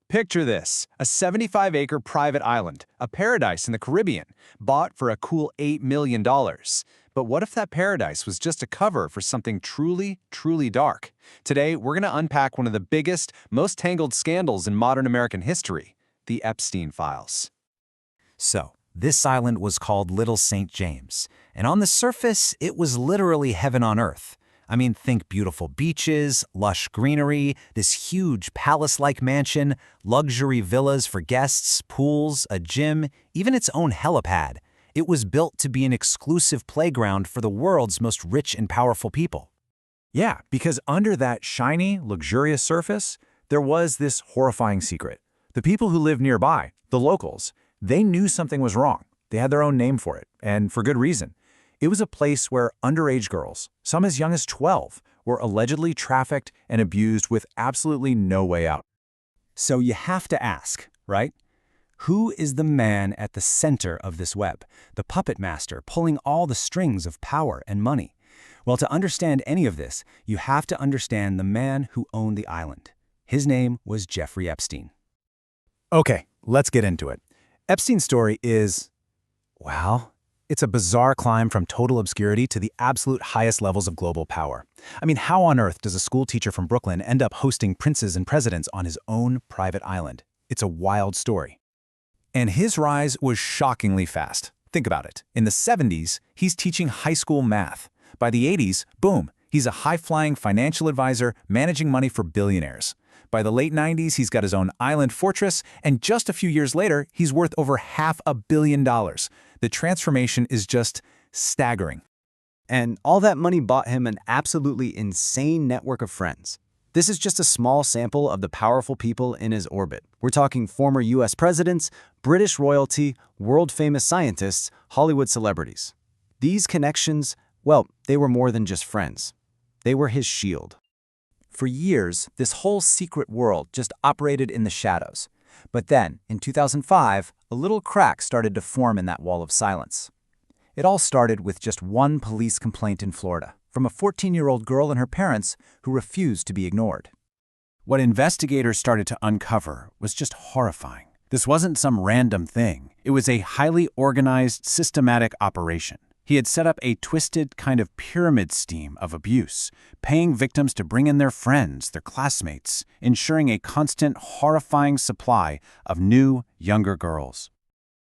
Picture this, a 75-acre private island, a paradise in the Caribbean, bought for a cool $8 million. But what if that paradise was just a cover for something truly, truly dark? Today, we're going to unpack one of the biggest, most tangled scandals in modern American history, the Epstein Files. So, this island was called Little St. James, and on the surface, it was literally heaven on earth. I mean, think beautiful beaches, lush greenery, this huge palace-like mansion, luxury villas for guests, pools, a gym, even its own helipad. It was built to be an exclusive playground for the world's most rich and powerful people. Yeah, because under that shiny, luxurious surface, there was this horrifying secret. The people who lived nearby, the locals, they knew something was wrong. They had their own name for it, and for good reason. It was a place where underage girls, some as young as 12, were allegedly trafficked and abused with absolutely no way out. So you have to ask, right? Who is the man at the center of this web, the puppet master pulling all the strings of power and money? Well, to understand any of this, you have to understand the man who owned the island. His name was Jeffrey Epstein. Okay, let's get into it. Epstein's story is, well, it's a bizarre climb from total obscurity to the absolute highest levels of global power. I mean, how on earth does a school teacher from Brooklyn end up hosting princes and presidents on his own private island? It's a wild story. And his rise was shockingly fast. Think about it. In the 70s, he's teaching high school math. By the 80s, boom, he's a high-flying financial advisor managing money for billionaires. By the late 90s, he's got his own island fortress, and just a few years later, he's worth over $500 million. The transformation is just staggering. And all that money bought him an absolutely insane network of friends. This is just a small sample of the powerful people in his orbit. We're talking former US presidents, British royalty, world-famous scientists, Hollywood celebrities. These connections, well, they were more than just friends. They were his shield. For years, this whole secret world just operated in the shadows. But then, in 2005, a little crack started to form in that wall of silence. It all started with just one police complaint in Florida from a 14-year-old girl and her parents who refused to be ignored. What investigators started to uncover was just horrifying. This wasn't some random thing. It was a highly organized, systematic operation. He had set up a twisted kind of pyramid scheme of abuse, paying victims to bring in their friends, their classmates, ensuring a constant, horrifying supply of new, younger girls.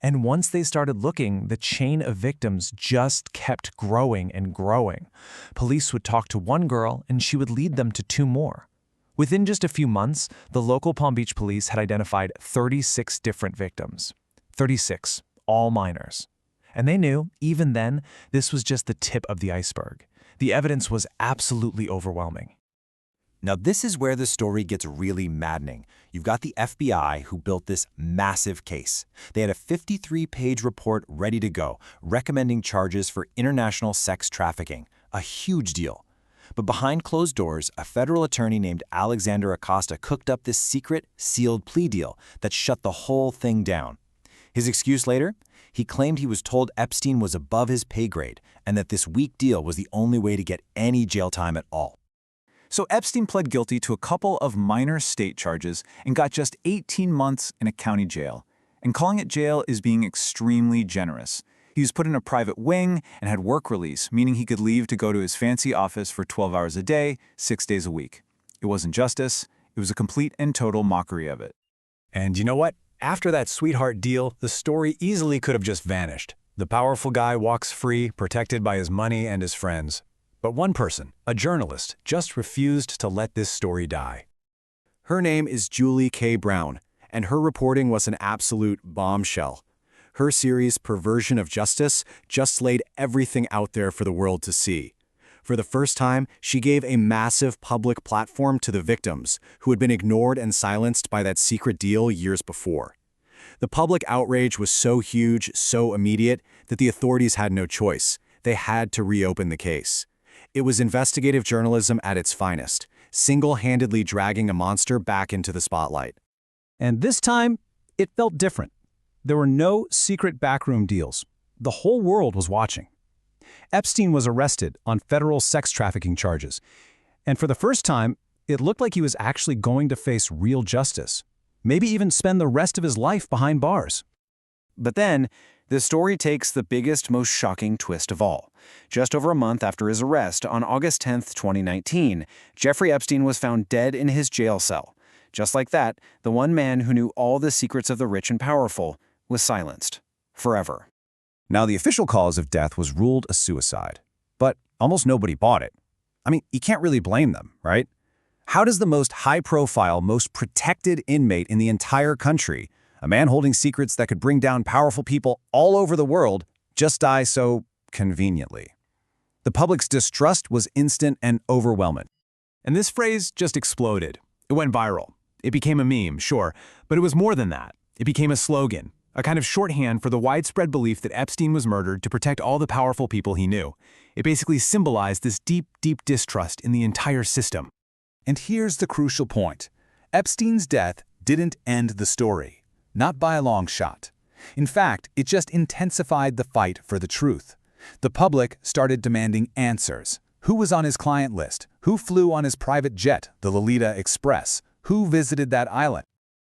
And once they started looking, the chain of victims just kept growing and growing. Police would talk to one girl, and she would lead them to two more. Within just a few months, the local Palm Beach police had identified 36 different victims. 36, all minors. And they knew, even then, this was just the tip of the iceberg. The evidence was absolutely overwhelming. Now, this is where the story gets really maddening. You've got the FBI who built this massive case. They had a 53-page report ready to go, recommending charges for international sex trafficking, a huge deal. But behind closed doors, a federal attorney named Alexander Acosta cooked up this secret, sealed plea deal that shut the whole thing down. His excuse later? He claimed he was told Epstein was above his pay grade and that this weak deal was the only way to get any jail time at all. So Epstein pled guilty to a couple of minor state charges and got just 18 months in a county jail. And calling it jail is being extremely generous. He was put in a private wing and had work release, meaning he could leave to go to his fancy office for 12 hours a day, 6 days a week. It wasn't justice. It was a complete and total mockery of it. And you know what? After that sweetheart deal, the story easily could have just vanished. The powerful guy walks free, protected by his money and his friends. But one person, a journalist, just refused to let this story die. Her name is Julie K. Brown, and her reporting was an absolute bombshell. Her series, Perversion of Justice, just laid everything out there for the world to see. For the first time, she gave a massive public platform to the victims, who had been ignored and silenced by that secret deal years before. The public outrage was so huge, so immediate, that the authorities had no choice. They had to reopen the case. It was investigative journalism at its finest, single-handedly dragging a monster back into the spotlight. And this time, it felt different. There were no secret backroom deals. The whole world was watching. Epstein was arrested on federal sex trafficking charges, and for the first time, it looked like he was actually going to face real justice. maybe even spend the rest of his life behind bars. But then, the story takes the biggest, most shocking twist of all. Just over a month after his arrest, on August 10, 2019, Jeffrey Epstein was found dead in his jail cell. Just like that, the one man who knew all the secrets of the rich and powerful was silenced. Forever. Now, the official cause of death was ruled a suicide, but almost nobody bought it. I mean, you can't really blame them, right? How does the most high-profile, most protected inmate in the entire country, a man holding secrets that could bring down powerful people all over the world, just die so conveniently? The public's distrust was instant and overwhelming. And this phrase just exploded. It went viral. It became a meme, sure, but it was more than that. It became a slogan, a kind of shorthand for the widespread belief that Epstein was murdered to protect all the powerful people he knew. It basically symbolized this deep, deep distrust in the entire system. And here's the crucial point. Epstein's death didn't end the story, not by a long shot. In fact, it just intensified the fight for the truth. The public started demanding answers. Who was on his client list? Who flew on his private jet, the Lolita Express? Who visited that island?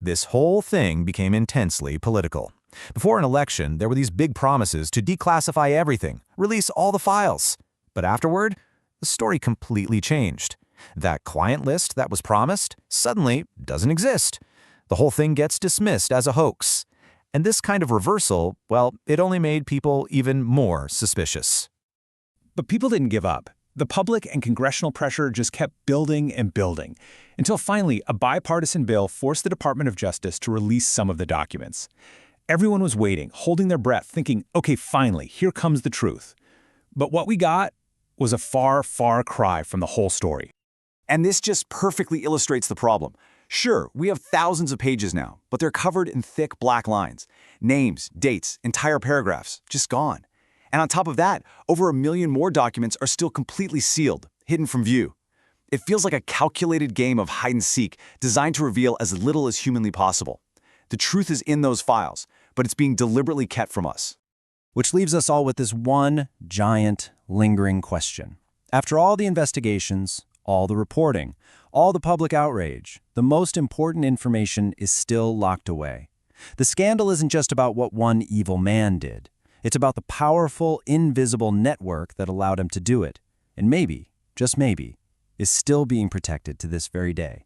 This whole thing became intensely political. Before an election, there were these big promises to declassify everything, release all the files. But afterward, the story completely changed. That client list that was promised suddenly doesn't exist. The whole thing gets dismissed as a hoax. And this kind of reversal, well, it only made people even more suspicious. But people didn't give up. The public and congressional pressure just kept building and building, until finally a bipartisan bill forced the Department of Justice to release some of the documents. Everyone was waiting, holding their breath, thinking, okay, finally, here comes the truth. But what we got was a far, far cry from the whole story. And this just perfectly illustrates the problem. Sure, we have thousands of pages now, but they're covered in thick black lines. Names, dates, entire paragraphs, just gone. And on top of that, over 1 million more documents are still completely sealed, hidden from view. It feels like a calculated game of hide and seek, designed to reveal as little as humanly possible. The truth is in those files, but it's being deliberately kept from us. Which leaves us all with this one giant, lingering question. After all the investigations, all the reporting, all the public outrage, the most important information is still locked away. The scandal isn't just about what one evil man did. It's about the powerful, invisible network that allowed him to do it, and maybe, just maybe, is still being protected to this very day.